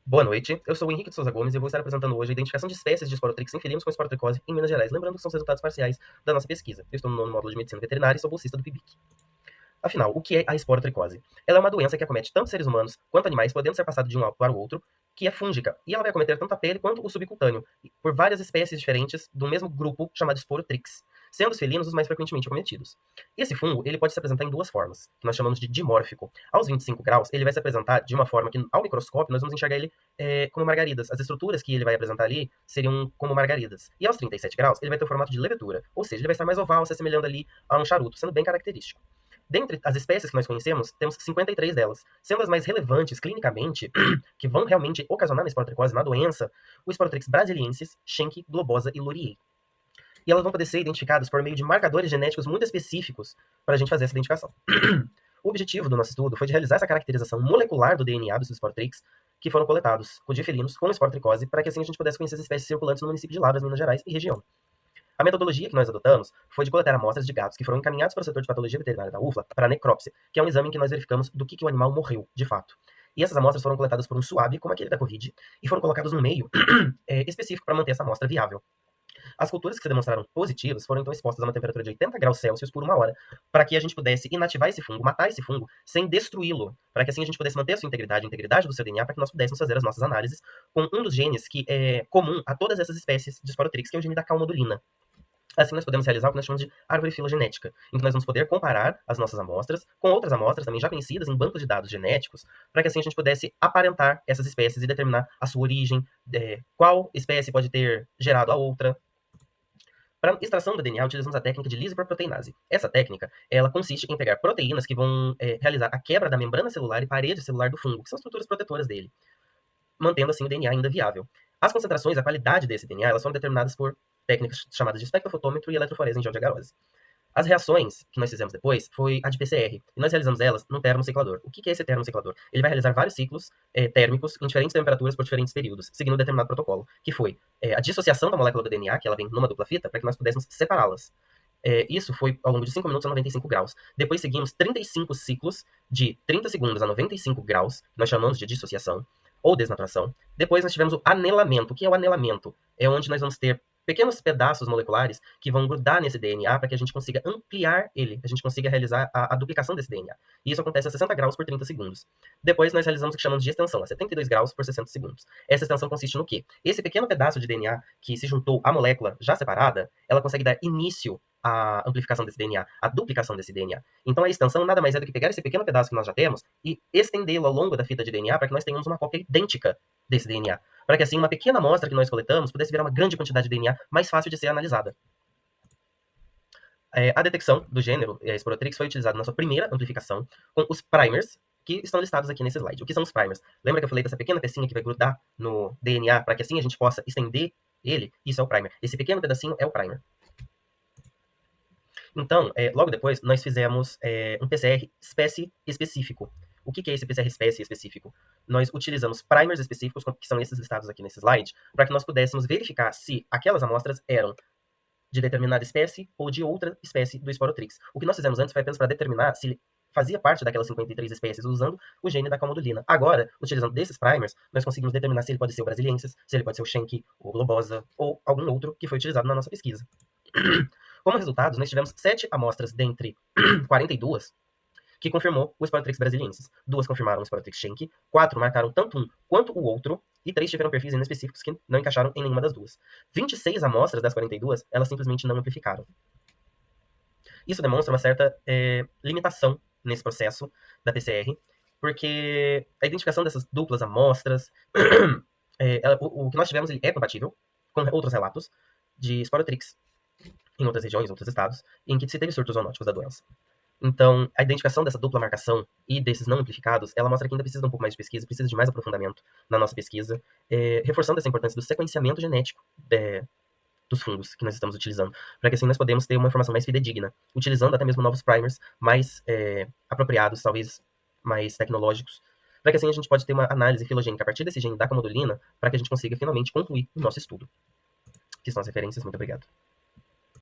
Boa noite, eu sou o Henrique de Souza Gomes e eu vou estar apresentando hoje a identificação de espécies de esporotrix em felinos com esporotricose em Minas Gerais, lembrando que são os resultados parciais da nossa pesquisa. Eu estou no nono módulo de Medicina Veterinária e sou bolsista do PIBIC. Afinal, o que é a esporotricose? Ela é uma doença que acomete tanto seres humanos quanto animais, podendo ser passada de um para o outro, que é fúngica, e ela vai acometer tanto a pele quanto o subcutâneo, por várias espécies diferentes do mesmo grupo chamado esporotrix, sendo os felinos os mais frequentemente acometidos. Esse fungo ele pode se apresentar em duas formas, que nós chamamos de dimórfico. Aos 25 graus, ele vai se apresentar de uma forma que, ao microscópio, nós vamos enxergar ele como margaridas. As estruturas que ele vai apresentar ali seriam como margaridas. E aos 37 graus, ele vai ter o formato de levedura, ou seja, ele vai estar mais oval, se assemelhando ali a um charuto, sendo bem característico. Dentre as espécies que nós conhecemos, temos 53 delas, sendo as mais relevantes clinicamente, que vão realmente ocasionar a esporotricose na doença, o Esporotrix brasiliensis, Schenck, globosa e Laurier. E elas vão poder ser identificadas por meio de marcadores genéticos muito específicos para a gente fazer essa identificação. O objetivo do nosso estudo foi de realizar essa caracterização molecular do DNA dos Esporotrix, que foram coletados de felinos com esporotricose, para que assim a gente pudesse conhecer as espécies circulantes no município de Lavras, Minas Gerais e região. A metodologia que nós adotamos foi de coletar amostras de gatos que foram encaminhados para o setor de patologia veterinária da UFLA para a necrópsia, que é um exame em que nós verificamos do que o animal morreu, de fato. E essas amostras foram coletadas por um suave, como aquele da Covid, e foram colocados no meio específico para manter essa amostra viável. As culturas que se demonstraram positivas foram então expostas a uma temperatura de 80 graus Celsius por 1 hora, para que a gente pudesse inativar esse fungo, matar esse fungo, sem destruí-lo, para que assim a gente pudesse manter a sua integridade, a integridade do seu DNA, para que nós pudéssemos fazer as nossas análises com um dos genes que é comum a todas essas espécies de esporotrix, que é o gene da calmodulina. Assim, nós podemos realizar o que nós chamamos de árvore filogenética, em que nós vamos poder comparar as nossas amostras com outras amostras também já conhecidas em bancos de dados genéticos, para que assim a gente pudesse aparentar essas espécies e determinar a sua origem, qual espécie pode ter gerado a outra. Para extração do DNA, utilizamos a técnica de lisoproteinase. Essa técnica, ela consiste em pegar proteínas que vão realizar a quebra da membrana celular e parede celular do fungo, que são estruturas protetoras dele, mantendo assim o DNA ainda viável. As concentrações, a qualidade desse DNA, elas foram determinadas por técnicas chamadas de espectrofotômetro e eletroforese em gel de agarose. As reações que nós fizemos depois foi a de PCR, e nós realizamos elas no termociclador. O que é esse termociclador? Ele vai realizar vários ciclos térmicos em diferentes temperaturas por diferentes períodos, seguindo um determinado protocolo, que foi a dissociação da molécula do DNA, que ela vem numa dupla fita, para que nós pudéssemos separá-las. Isso foi ao longo de 5 minutos a 95 graus. Depois seguimos 35 ciclos de 30 segundos a 95 graus, nós chamamos de dissociação ou desnaturação. Depois nós tivemos o anelamento. O que é o anelamento? É onde nós vamos ter pequenos pedaços moleculares que vão grudar nesse DNA para que a gente consiga ampliar ele, a gente consiga realizar a duplicação desse DNA. E isso acontece a 60 graus por 30 segundos. Depois nós realizamos o que chamamos de extensão, a 72 graus por 60 segundos. Essa extensão consiste no quê? Esse pequeno pedaço de DNA que se juntou à molécula já separada, ela consegue dar início à amplificação desse DNA, à duplicação desse DNA. Então a extensão nada mais é do que pegar esse pequeno pedaço que nós já temos e estendê-lo ao longo da fita de DNA para que nós tenhamos uma cópia idêntica desse DNA, para que assim uma pequena amostra que nós coletamos pudesse virar uma grande quantidade de DNA mais fácil de ser analisada. A detecção do gênero Esporotrix foi utilizada na sua primeira amplificação com os primers, que estão listados aqui nesse slide. O que são os primers? Lembra que eu falei dessa pequena pecinha que vai grudar no DNA para que assim a gente possa estender ele? Isso é o primer. Esse pequeno pedacinho é o primer. Então, logo depois, nós fizemos um PCR espécie específico. O que é esse PCR espécie específico? Nós utilizamos primers específicos, que são esses listados aqui nesse slide, para que nós pudéssemos verificar se aquelas amostras eram de determinada espécie ou de outra espécie do Esporotrix. O que nós fizemos antes foi apenas para determinar se ele fazia parte daquelas 53 espécies usando o gene da calmodulina. Agora, utilizando desses primers, nós conseguimos determinar se ele pode ser o brasiliensis, se ele pode ser o Schenck, o globosa ou algum outro que foi utilizado na nossa pesquisa. Como resultados, nós tivemos 7 amostras dentre 42 que confirmou o Esporotrix brasiliensis. 2 confirmaram o Esporotrix Schenck, 4 marcaram tanto um quanto o outro, e 3 tiveram perfis inespecíficos que não encaixaram em nenhuma das duas. 26 amostras das 42, elas simplesmente não amplificaram. Isso demonstra uma certa limitação nesse processo da PCR, porque a identificação dessas duplas amostras, o que nós tivemos ele é compatível com outros relatos de Esporotrix em outras regiões, em outros estados, em que se teve surtos zoonóticos da doença. Então, a identificação dessa dupla marcação e desses não amplificados, ela mostra que ainda precisa de um pouco mais de pesquisa, precisa de mais aprofundamento na nossa pesquisa, reforçando essa importância do sequenciamento genético dos fungos que nós estamos utilizando, para que assim nós podemos ter uma informação mais fidedigna, utilizando até mesmo novos primers mais apropriados, talvez mais tecnológicos, para que assim a gente pode ter uma análise filogênica a partir desse gene da calmodulina, para que a gente consiga finalmente concluir o nosso estudo. Que são as referências. Muito obrigado.